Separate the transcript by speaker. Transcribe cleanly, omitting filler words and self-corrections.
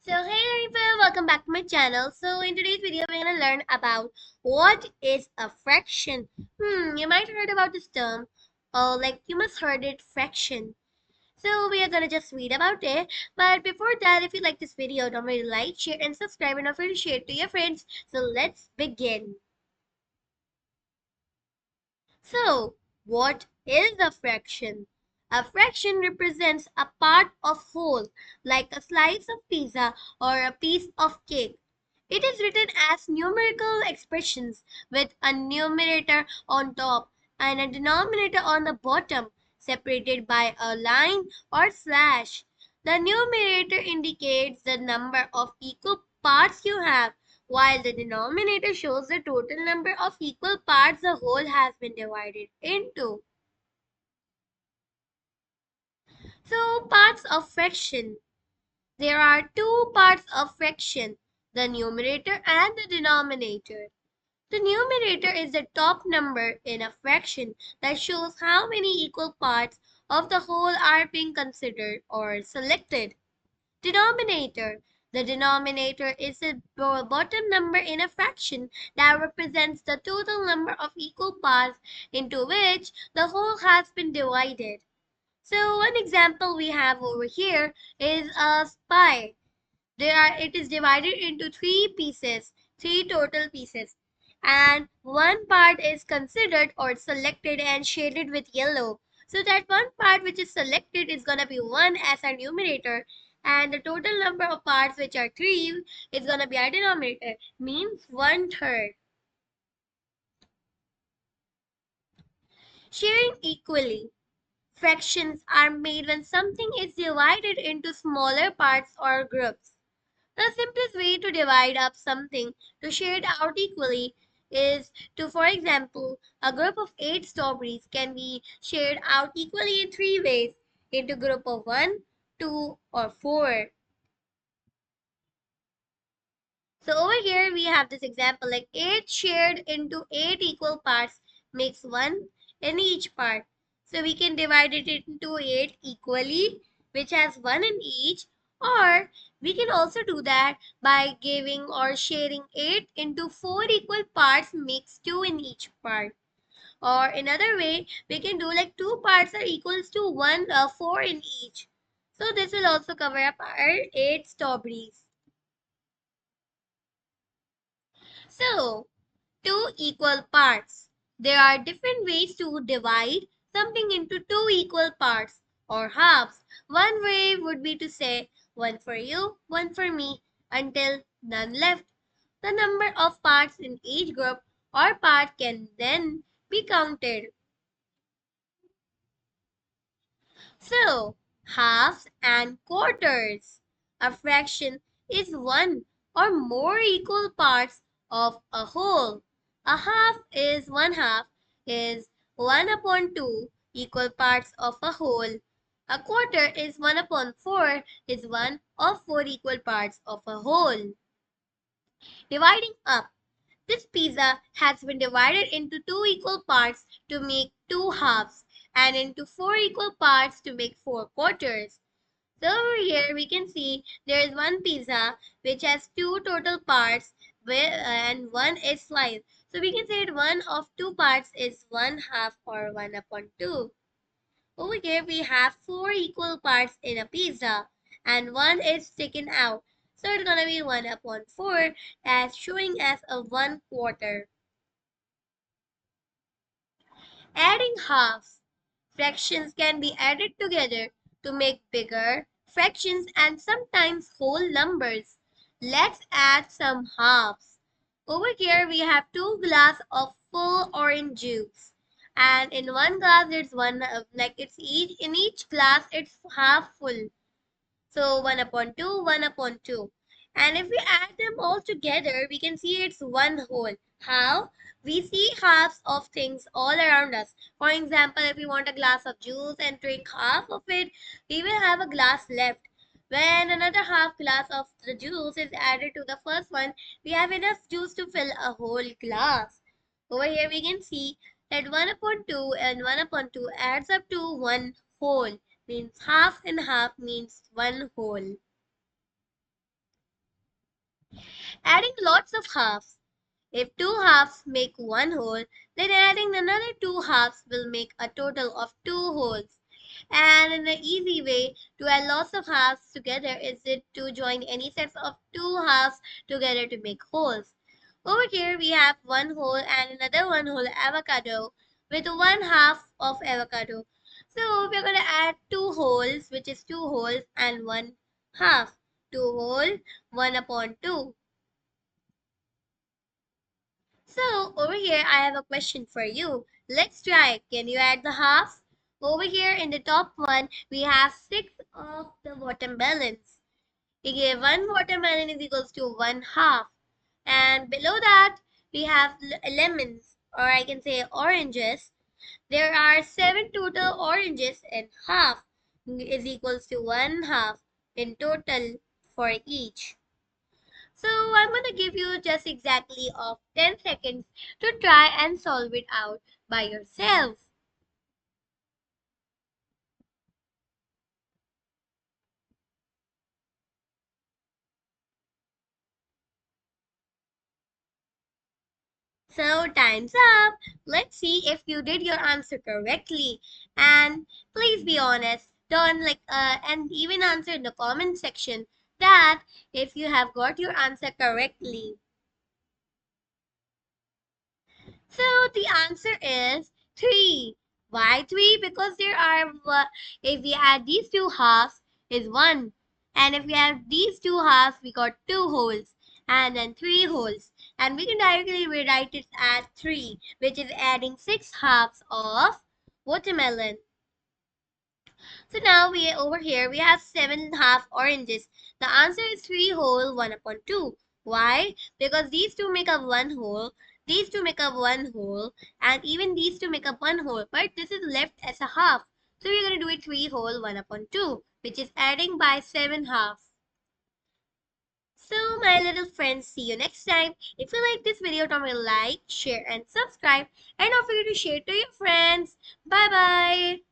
Speaker 1: So hey everyone, welcome back to my channel. So in today's video, we're gonna learn about what is a fraction. You might have heard about this term, or like you must heard it, fraction. So we are gonna just read about it. But before that, if you like this video, don't forget to like, share, and subscribe, and don't forget to share it to your friends. So let's begin. So, what is a fraction? A fraction represents a part of whole, like a slice of pizza or a piece of cake. It is written as numerical expressions with a numerator on top and a denominator on the bottom, separated by a line or slash. The numerator indicates the number of equal parts you have, while the denominator shows the total number of equal parts the whole has been divided into. So, parts of fraction. There are two parts of fraction, the numerator and the denominator. The numerator is the top number in a fraction that shows how many equal parts of the whole are being considered or selected. Denominator. The denominator is the bottom number in a fraction that represents the total number of equal parts into which the whole has been divided. So one example we have over here is a pie. It is divided into three total pieces. And one part is considered or selected and shaded with yellow. So that one part which is selected is gonna be 1 as our numerator, and the total number of parts which are 3 is gonna be our denominator, means 1/3. Sharing equally. Fractions are made when something is divided into smaller parts or groups. The simplest way to divide up something to share it out equally is to, for example, a group of 8 strawberries can be shared out equally in 3 ways, into group of 1, 2, or 4. So over here we have this example like 8 shared into 8 equal parts makes 1 in each part. So we can divide it into 8 equally, which has 1 in each, or we can also do that by giving or sharing 8 into 4 equal parts makes 2 in each part. Or another way, we can do like 2 parts are equals to 4 in each. So this will also cover up our 8 strawberries. So, two equal parts. There are different ways to divide something into two equal parts or halves. One way would be to say one for you, one for me, until none left. The number of parts in each group or part can then be counted. So, halves and quarters. A fraction is one or more equal parts of a whole. A half is 1 upon 2 equal parts of a whole. A quarter is 1 upon 4 is 1 of 4 equal parts of a whole. Dividing up. This pizza has been divided into 2 equal parts to make 2 halves and into 4 equal parts to make 4 quarters. So over here we can see there is one pizza which has 2 total parts and one is sliced. So we can say that one of 2 parts is 1/2 or 1 upon 2. Over here we have 4 equal parts in a pizza and one is taken out. So it's gonna be 1 upon 4 as showing as a 1/4. Adding halves. Fractions can be added together to make bigger fractions and sometimes whole numbers. Let's add some halves. Over here we have 2 glasses of full orange juice. And in one glass there's one like it's each in each glass it's half full. So 1 upon 2, 1 upon 2. And if we add them all together, we can see it's one whole. How? We see halves of things all around us. For example, if we want a glass of juice and drink half of it, we will have a glass left. When another half glass of the juice is added to the first one, we have enough juice to fill a whole glass. Over here we can see that 1 upon 2 and 1 upon 2 adds up to one whole, means half and half means one whole. Adding lots of halves. If two halves make one whole, then adding another two halves will make a total of two wholes. And an easy way to add lots of halves together is it to join any sets of two halves together to make wholes. Over here we have one whole and another one whole avocado with one half of avocado. So we're gonna add two wholes, which is two wholes and one half. Two whole, 1/2. So over here I have a question for you. Let's try. Can you add the halves? Over here in the top one we have six of the watermelons. We gave one watermelon is equals to one half. And below that we have lemons, or I can say oranges. There are seven total oranges and half is equals to one half in total for each. So I'm going to give you just exactly of 10 seconds to try and solve it out by yourself. So time's up. Let's see if you did your answer correctly. And please be honest. Don't and even answer in the comment section that if you have got your answer correctly. So the answer is 3. Why 3? Because there are, if we add these two halves, is 1. And if we add these two halves, we got 2 holes. And then 3 holes. And we can directly rewrite it as 3, which is adding 6 halves of watermelon. So now we over here we have 7 half oranges. The answer is 3 whole 1/2. Why? Because these two make up one whole, these two make up one whole, and even these two make up one whole. But this is left as a half. So we're gonna do it 3 whole 1/2, which is adding by 7 halves. So my little friends, see you next time. If you like this video, don't forget to like, share, and subscribe. And don't forget to share to your friends. Bye bye.